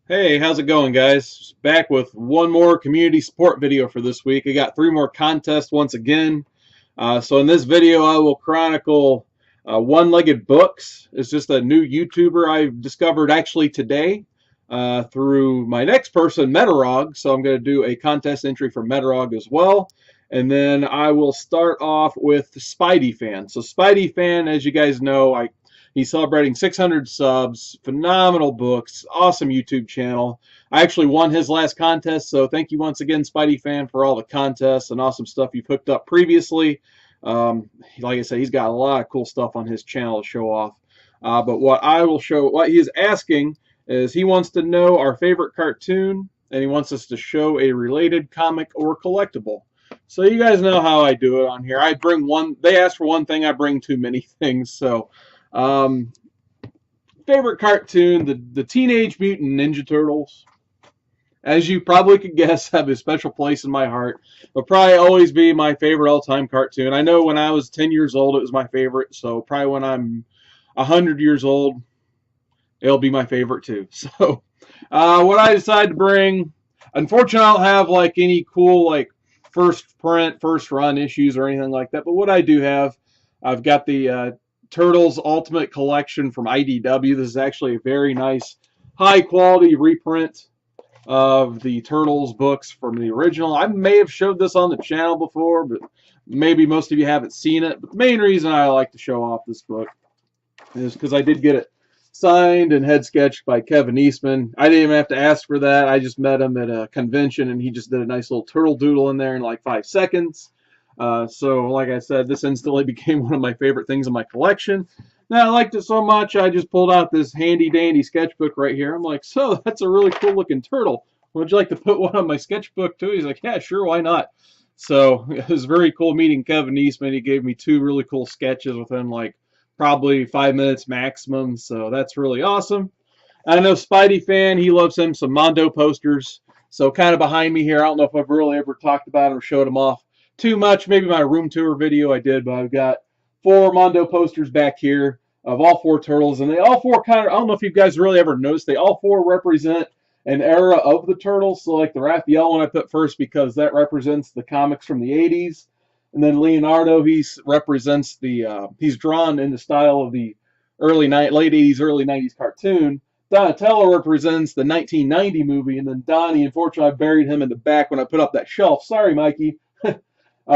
Hey, how's it going, guys? Back with one more community support video for this week. I got three more contests once again. So in this video, I will chronicle One-Legged Books. It's just a new YouTuber I've discovered actually today through my next person, Metarog. So I'm going to do a contest entry for Metarog as well. And then I will start off with SpideyFan. So SpideyFan, as you guys know, he's celebrating 600 subs, phenomenal books, awesome YouTube channel. I actually won his last contest, so thank you once again, Spidey for all the contests and awesome stuff you've hooked up previously. Like I said, he's got a lot of cool stuff on his channel to show off. But what he is asking is he wants to know our favorite cartoon, and he wants us to show a related comic or collectible. So you guys know how I do it on here. I bring one. They ask for one thing, I bring too many things. So, favorite cartoon, the Teenage Mutant Ninja Turtles. As you probably could guess, have a special place in my heart. It'll probably always be my favorite all-time cartoon. I know when I was 10 years old, it was my favorite. So probably when I'm 100 years old, it'll be my favorite too. So, what I decided to bring, unfortunately, I don't have like any cool like first print, first run issues or anything like that. But what I do have, I've got the Turtles Ultimate Collection from IDW. This is actually a very nice, high quality reprint of the Turtles books from the original. I may have showed this on the channel before, but maybe most of you haven't seen it. But the main reason I like to show off this book is because I did get it signed and head sketched by Kevin Eastman. I didn't even have to ask for that. I just met him at a convention, and he just did a nice little turtle doodle in there in like 5 seconds. So, like I said, this instantly became one of my favorite things in my collection. Now, I liked it so much, I just pulled out this handy-dandy sketchbook right here. I'm like, so, that's a really cool-looking turtle. Would you like to put one on my sketchbook, too? He's like, yeah, sure, why not? So, it was very cool meeting Kevin Eastman. He gave me 2 really cool sketches within, like, probably 5 minutes maximum, so that's really awesome. I know SpideyFan, he loves him some Mondo posters. So, kind of behind me here, I don't know if I've really ever talked about him or showed him off too much. Maybe my room tour video I did, but I've got 4 Mondo posters back here of all 4 turtles, and they all 4 kind of, I don't know if you guys really ever noticed, they all 4 represent an era of the turtles. So like the Raphael one I put first because that represents the comics from the 80s, and then Leonardo, he represents the he's drawn in the style of the late 80s, early 90s cartoon. Donatello represents the 1990 movie, and then Donnie, unfortunately, I buried him in the back when I put up that shelf. Sorry, Mikey.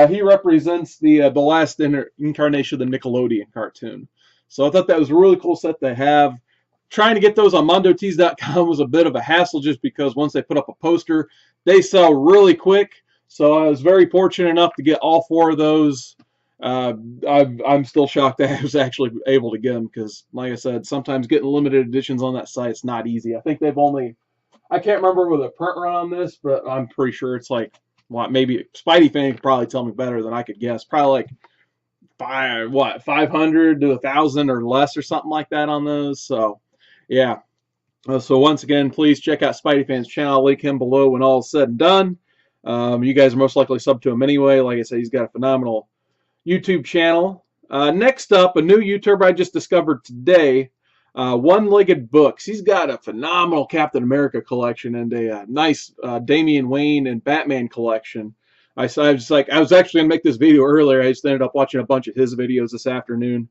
He represents the last incarnation of the Nickelodeon cartoon. So I thought that was a really cool set to have. Trying to get those on mondotees.com was a bit of a hassle just because once they put up a poster, they sell really quick. So I was very fortunate enough to get all 4 of those. I'm still shocked that I was actually able to get them because, like I said, sometimes getting limited editions on that site is not easy. I think they've only, I can't remember with a print run on this, but I'm pretty sure it's like, maybe SpideyFan could probably tell me better than I could guess. Probably like 500 to 1,000 or less or something like that on those. So, yeah. So once again, please check out SpideyFan's channel. I'll link him below when all is said and done. You guys are most likely sub to him anyway. Like I said, he's got a phenomenal YouTube channel. Next up, a new YouTuber I just discovered today. One-Legged Books. He's got a phenomenal Captain America collection and a nice Damian Wayne and Batman collection. I was actually going to make this video earlier. I just ended up watching a bunch of his videos this afternoon.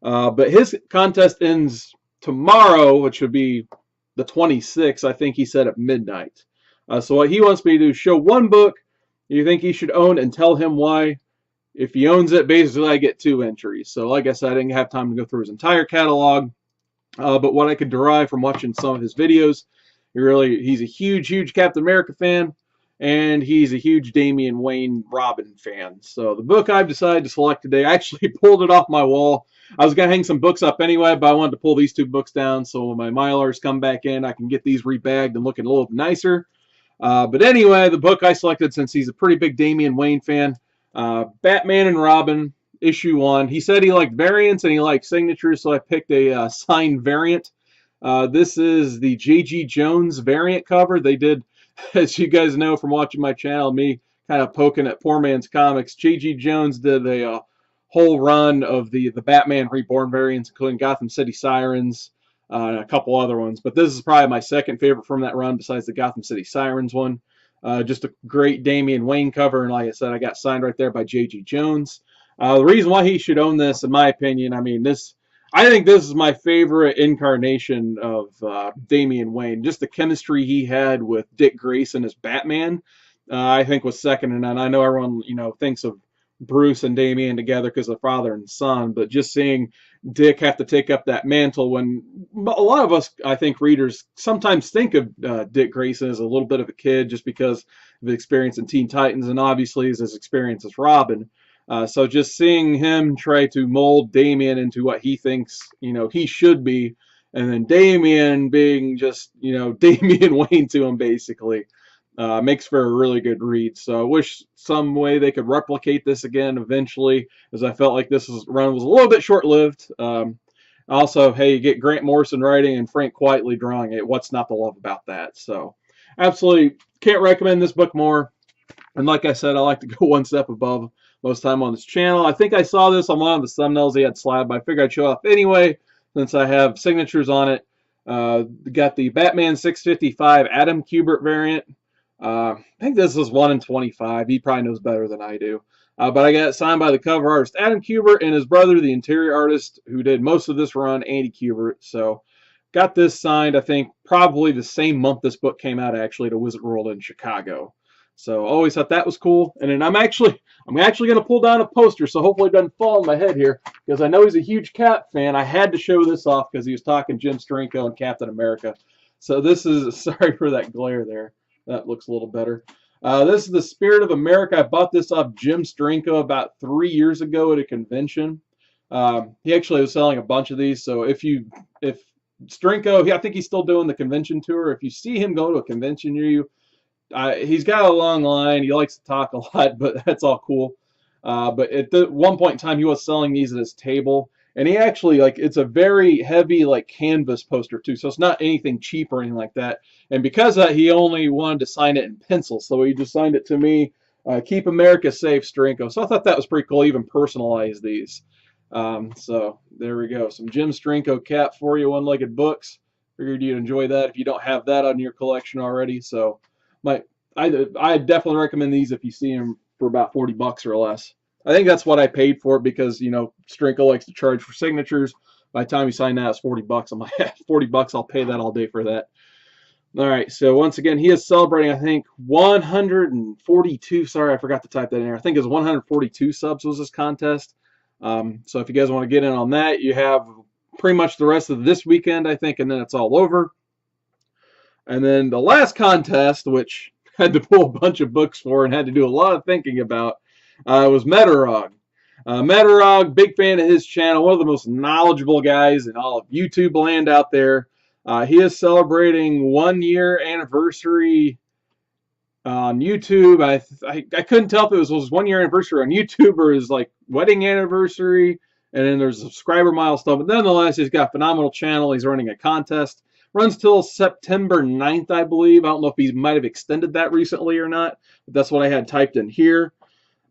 But his contest ends tomorrow, which would be the 26th, I think he said at midnight. So what he wants me to do is show one book you think he should own and tell him why. If he owns it, basically I get 2 entries. So like I said, I didn't have time to go through his entire catalog. But what I could derive from watching some of his videos, he's a huge Captain America fan, and he's a huge Damian Wayne Robin fan. So the book I've decided to select today, I actually pulled it off my wall. I was going to hang some books up anyway, but I wanted to pull these 2 books down so when my Mylars come back in, I can get these rebagged and looking a little nicer. But anyway, the book I selected, since he's a pretty big Damian Wayne fan, Batman and Robin, issue 1. He said he liked variants and he liked signatures, so I picked a signed variant. This is the J.G. Jones variant cover. They did, as you guys know from watching my channel, me kind of poking at poor man's comics. J.G. Jones did a whole run of the Batman Reborn variants, including Gotham City Sirens, and a couple other ones. But this is probably my second favorite from that run besides the Gotham City Sirens one. Just a great Damian Wayne cover, and like I said, I got signed right there by J.G. Jones. The reason why he should own this, in my opinion, I think this is my favorite incarnation of Damian Wayne. Just the chemistry he had with Dick Grayson as Batman, I think was second to none. I know everyone, thinks of Bruce and Damian together because of father and son, but just seeing Dick have to take up that mantle when a lot of us, I think, readers sometimes think of Dick Grayson as a little bit of a kid just because of the experience in Teen Titans and obviously his experience as Robin. So just seeing him try to mold Damian into what he thinks, he should be, and then Damian being just, Damian Wayne to him basically, makes for a really good read. So I wish some way they could replicate this again eventually, as I felt like this run was a little bit short-lived. Also, hey, you get Grant Morrison writing and Frank Quitely drawing it. What's not to love about that? So absolutely can't recommend this book more. And like I said, I like to go one step above most time on this channel. I think I saw this on one of the thumbnails he had slabbed, but I figured I'd show off anyway since I have signatures on it. Got the Batman 655 Adam Kubert variant. I think this is 1 in 25. He probably knows better than I do. But I got it signed by the cover artist Adam Kubert and his brother, the interior artist who did most of this run, Andy Kubert. So got this signed, I think, probably the same month this book came out, actually, to Wizard World in Chicago. So always thought that was cool. And then I'm actually going to pull down a poster, so hopefully it doesn't fall on my head here, because I know he's a huge Cap fan. I had to show this off because he was talking Jim Steranko and Captain America. So this is, sorry for that glare there. That looks a little better. This is the Spirit of America. I bought this off Jim Steranko about 3 years ago at a convention. He actually was selling a bunch of these. So if Steranko, I think he's still doing the convention tour. If you see him go to a convention near you, he's got a long line. He likes to talk a lot, but that's all cool. But at one point in time, he was selling these at his table. And he actually, it's a very heavy, canvas poster, too. So it's not anything cheap or anything like that. And because of that, he only wanted to sign it in pencil. So he just signed it to me, Keep America Safe, Steranko. So I thought that was pretty cool. Even personalized these. So there we go. Some Jim Steranko Cap for you, One-Legged Books. Figured you'd enjoy that if you don't have that on your collection already. So I definitely recommend these if you see them for about 40 bucks or less. I think that's what I paid for it because, Steranko likes to charge for signatures. By the time you sign that, it's 40 bucks. I'm like, 40 bucks, I'll pay that all day for that. All right, so once again, he is celebrating, I think, 142. Sorry, I forgot to type that in there. I think it's 142 subs was this contest. So if you guys want to get in on that, you have pretty much the rest of this weekend, I think, and then it's all over. And then the last contest, which I had to pull a bunch of books for and had to do a lot of thinking about, was Metarog. Metarog, big fan of his channel, one of the most knowledgeable guys in all of YouTube land out there. He is celebrating 1 year anniversary on YouTube. I couldn't tell if it was his 1 year anniversary on YouTube or his wedding anniversary. And then there's a subscriber milestone. But nonetheless, he's got a phenomenal channel. He's running a contest. Runs till September 9th, I believe. I don't know if he might have extended that recently or not. But that's what I had typed in here.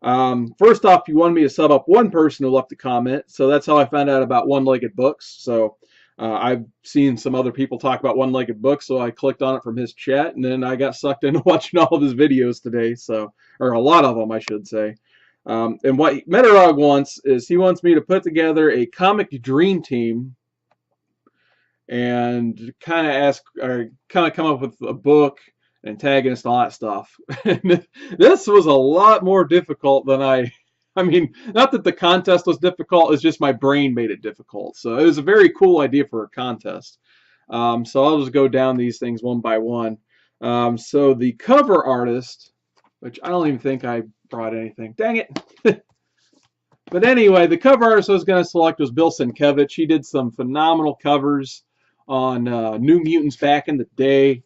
First off, he wanted me to sub up one person who left a comment. So that's how I found out about One-Legged Books. So I've seen some other people talk about One-Legged Books, so I clicked on it from his chat, and then I got sucked into watching all of his videos today, or a lot of them, I should say. And what Metarog wants is he wants me to put together a comic dream team and kind of come up with a book, antagonist, all that stuff. And this was a lot more difficult than I mean, not that the contest was difficult, it's just my brain made it difficult. So it was a very cool idea for a contest. So I'll just go down these things one by one. So the cover artist, which I don't even think I brought anything. Dang it. But anyway, the cover artist I was going to select was Bill Sienkiewicz. He did some phenomenal covers on New Mutants back in the day.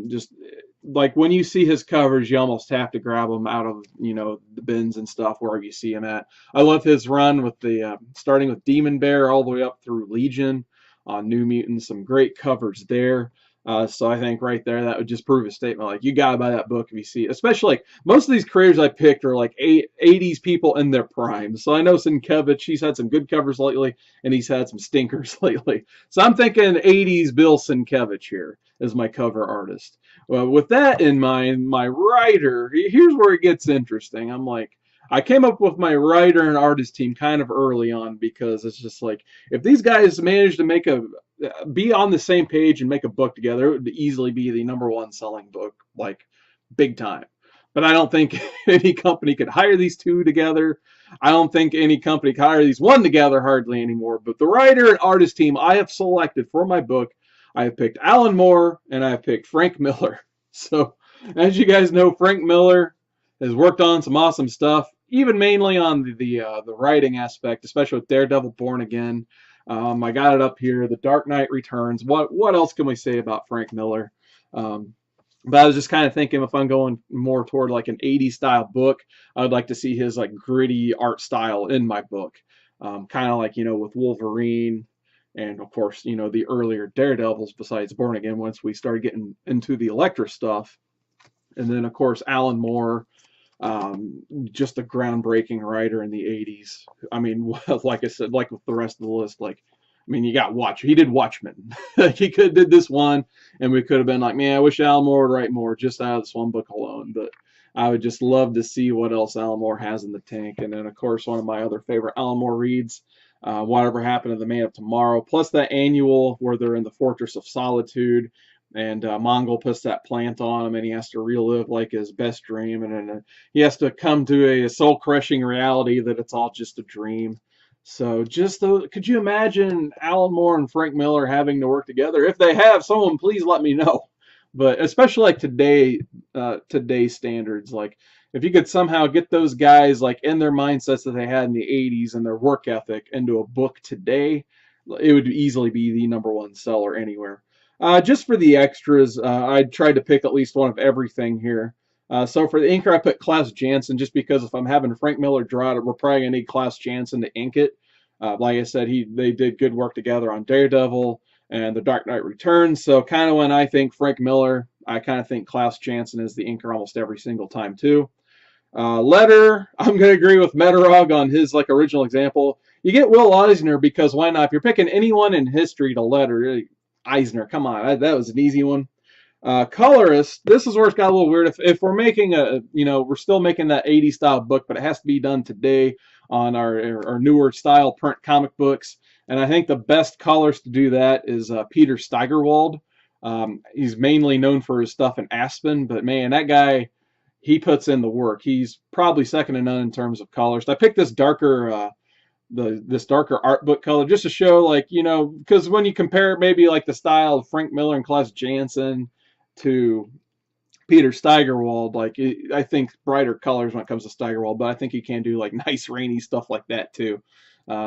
Just like when you see his covers, you almost have to grab them out of, the bins and stuff wherever you see him at. I love his run with the starting with Demon Bear all the way up through Legion on New Mutants. Some great covers there. So I think right there that would just prove a statement. Like, you gotta buy that book if you see it. Especially like most of these creators I picked are like 80s people in their prime. So I know Sienkiewicz, he's had some good covers lately, and he's had some stinkers lately. So I'm thinking 80s Bill Sienkiewicz here as my cover artist. Well, with that in mind, my writer, here's where it gets interesting. I'm like, I came up with my writer and artist team kind of early on, because it's just like, if these guys manage to be on the same page and make a book together, it would easily be the #1 selling book, like, big time. But I don't think any company could hire these two together. I don't think any company could hire these one together hardly anymore. But the writer and artist team I have selected for my book, I have picked Alan Moore and I have picked Frank Miller. So, as you guys know, Frank Miller has worked on some awesome stuff, even mainly on the writing aspect, especially with Daredevil Born Again. I got it up here, The Dark Knight Returns. What else can we say about Frank Miller? But I was just kind of thinking, if I'm going more toward like an 80s style book, I'd like to see his like gritty art style in my book. Kind of like, with Wolverine, and of course, the earlier Daredevils besides Born Again, once we started getting into the Elektra stuff. And then, of course, Alan Moore, just a groundbreaking writer in the 80s. I mean, like I said, like with the rest of the list, like, I mean, you got he did Watchmen. He could have did this one, and we could have been like, man, I wish Alan Moore would write more just out of this one book alone. But I would just love to see what else Alan Moore has in the tank. And then, of course, one of my other favorite Alan Moore reads, Whatever Happened to the Man of Tomorrow, plus that annual where they're in the Fortress of Solitude, and Mongol puts that plant on him, and he has to relive like his best dream, and then he has to come to a soul-crushing reality that it's all just a dream. So could you imagine Alan Moore and Frank Miller having to work together? If they have, someone please let me know. But especially like today's standards, like if you could somehow get those guys like in their mindsets that they had in the 80s and their work ethic into a book today, it would easily be the #1 seller anywhere. Just for the extras, I tried to pick at least one of everything here. So for the inker, I put Klaus Janson, just because if I'm having Frank Miller draw it, we're probably going to need Klaus Janson to ink it. Like I said, they did good work together on Daredevil and The Dark Knight Returns. So kind of when I think Frank Miller, I kind of think Klaus Janson is the inker almost every single time too. Letter, I'm going to agree with Metarog on his like original example. You get Will Eisner, because why not? If you're picking anyone in history to letter, Eisner, come on, that was an easy one. Colorist, this is where it's got a little weird. If we're making we're still making that 80s style book, but it has to be done today on our newer style print comic books. And I think the best colorist to do that is Peter Steigerwald. He's mainly known for his stuff in Aspen, but man, that guy, he puts in the work. He's probably second to none in terms of colorist. I picked this darker this darker art book color just to show, like, because when you compare maybe like the style of Frank Miller and Klaus Janson to Peter Steigerwald, like, I think brighter colors when it comes to Steigerwald, but I think you can do like nice rainy stuff like that too.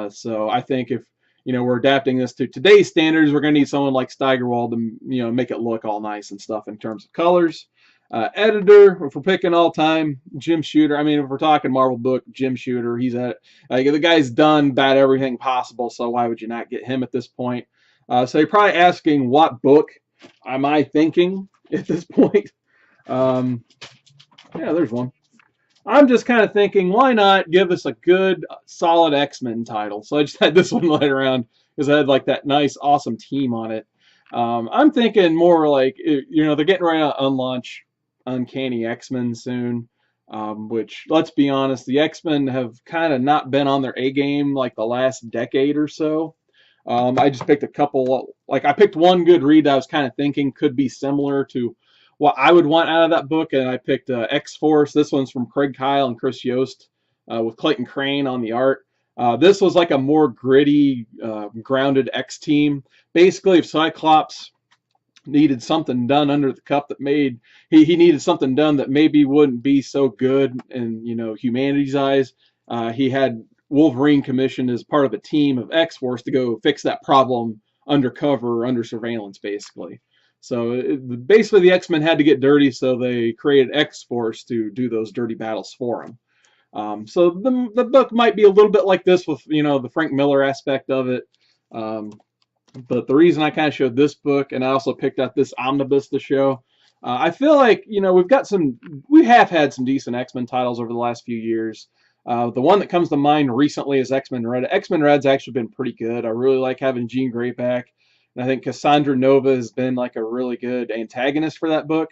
So I think if we're adapting this to today's standards, we're going to need someone like Steigerwald to make it look all nice and stuff in terms of colors. Editor, if we're picking all time, Jim Shooter. I mean, if we're talking Marvel book, Jim Shooter, he's the guy's done about everything possible, so why would you not get him at this point? So you're probably asking, what book am I thinking at this point? Yeah, there's one. I'm just kind of thinking, why not give us a good, solid X-Men title? So I just had this one laid around because I had like that nice, awesome team on it. I'm thinking more like, they're getting ready to unlaunch Uncanny X-Men soon, which, let's be honest, the X-Men have kind of not been on their A game like the last decade or so. I just picked a couple, like I picked one good read that I was kind of thinking could be similar to what I would want out of that book, and I picked X-Force. This one's from Craig Kyle and Chris Yost with Clayton Crane on the art. This was like a more gritty, grounded X team. Basically, if Cyclops needed something done under the cup that made he needed something done that maybe wouldn't be so good in humanity's eyes, he had Wolverine commissioned as part of a team of X-Force to go fix that problem undercover, under surveillance, basically. So basically the X-Men had to get dirty, so they created X-Force to do those dirty battles for them. So the book might be a little bit like this with the Frank Miller aspect of it. But the reason I kind of showed this book, and I also picked out this omnibus to show, I feel like, you know, we have had some decent X-Men titles over the last few years. The one that comes to mind recently is X-Men Red. X-Men Red's actually been pretty good. I really like having Jean Grey back. And I think Cassandra Nova has been like a really good antagonist for that book.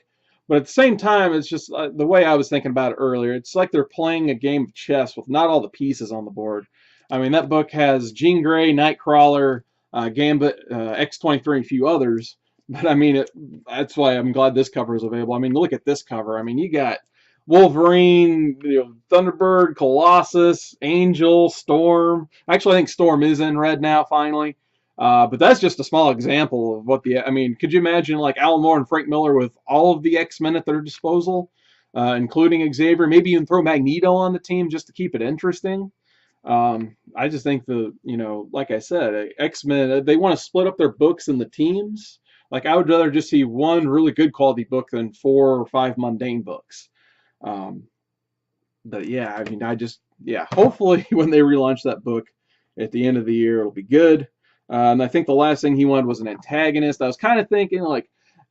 But at the same time, it's just the way I was thinking about it earlier. It's like they're playing a game of chess with not all the pieces on the board. I mean, that book has Jean Grey, Nightcrawler, Gambit, X-23, and a few others. But I mean, that's why I'm glad this cover is available. I mean, look at this cover. I mean, you got Wolverine, Thunderbird, Colossus, Angel, Storm. Actually, I think Storm is in red now, finally. But that's just a small example of what I mean, could you imagine like Alan Moore and Frank Miller with all of the X-Men at their disposal, including Xavier? Maybe even throw Magneto on the team just to keep it interesting. I just think like I said, X-Men, they want to split up their books in the teams. Like, I would rather just see one really good quality book than 4 or 5 mundane books. But yeah, I mean, hopefully when they relaunch that book at the end of the year, it'll be good. And I think the last thing he wanted was an antagonist. I was kind of thinking, like,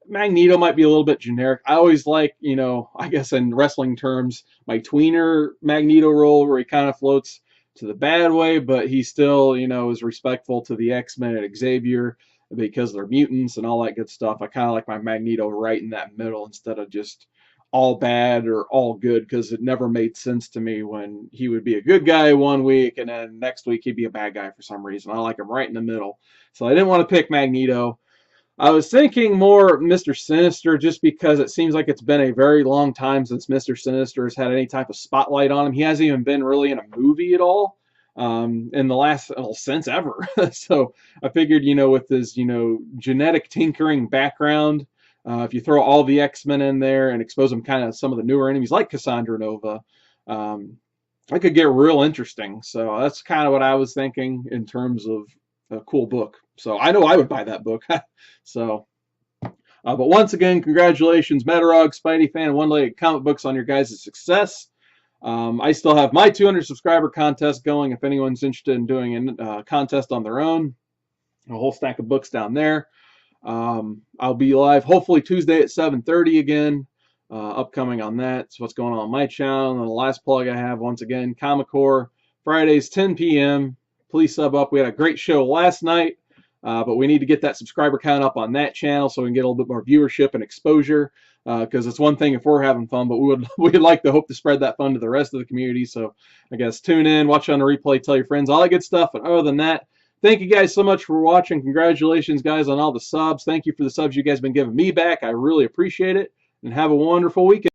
Magneto might be a little bit generic. I always like, I guess in wrestling terms, my tweener Magneto role where he kind of floats to the bad way, but he still, is respectful to the X-Men and Xavier because they're mutants and all that good stuff. I kind of like my Magneto right in that middle instead of just all bad or all good, because it never made sense to me when he would be a good guy one week and then next week he'd be a bad guy for some reason. I like him right in the middle. So I didn't want to pick Magneto. I was thinking more Mr. Sinister just because it seems like it's been a very long time since Mr. Sinister has had any type of spotlight on him. He hasn't even been really in a movie at all in the last, since ever. So I figured, with his, genetic tinkering background, if you throw all the X-Men in there and expose them kind of some of the newer enemies like Cassandra Nova, it could get real interesting. So that's kind of what I was thinking in terms of a cool book. So I know I would buy that book. So, but once again, congratulations, Metarog, SpideyFan, One-Legged Comic Books on your guys' success. I still have my 200 subscriber contest going if anyone's interested in doing a contest on their own. A whole stack of books down there. I'll be live hopefully Tuesday at 7:30 again. Upcoming on that. So what's going on my channel. And the last plug I have, once again, Comic Core, Fridays 10 p.m. Please sub up. We had a great show last night, but we need to get that subscriber count up on that channel so we can get a little bit more viewership and exposure. Because it's one thing if we're having fun, but we'd like to hope to spread that fun to the rest of the community. So I guess tune in, watch on the replay, tell your friends, all that good stuff. And other than that, thank you guys so much for watching. Congratulations, guys, on all the subs. Thank you for the subs you guys have been giving me back. I really appreciate it. And have a wonderful weekend.